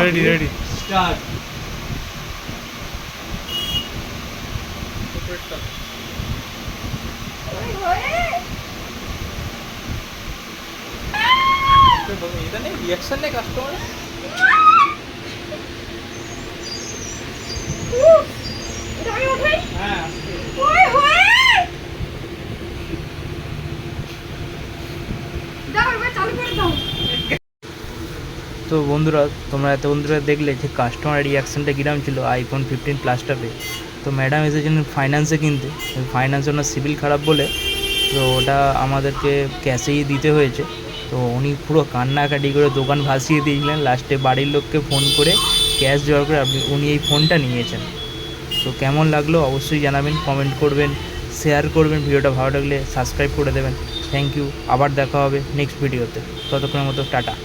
Ready ready start. এটা নেই reaction নেই কাস্টমার। হ্যাঁ তো বন্ধুরা, তোমরা এত বন্ধুরা দেখলে যে কাস্টমার রিয়াকশানটা কীরকম ছিল আইফোন 15 প্লাসটা পেয়ে। তো ম্যাডাম এসেছিলেন ফাইন্যান্সে কিনতে, ফাইন্যান্স ওনার সিভিল খারাপ বলে তো ওটা আমাদেরকে ক্যাশেই দিতে হয়েছে। তো উনি পুরো কান্নাকাটি করে দোকান ভাসিয়ে দিয়েছিলেন, লাস্টে বাড়ির লোককে ফোন করে ক্যাশ জোগাড় করে উনি এই ফোনটা নিয়েছেন। তো কেমন লাগলো অবশ্যই জানাবেন, কমেন্ট করবেন, শেয়ার করবেন, ভিডিওটা ভালো লাগলে সাবস্ক্রাইব করে দেবেন। থ্যাংক ইউ, আবার দেখা হবে নেক্সট ভিডিওতে, ততক্ষণের মতো টাটা।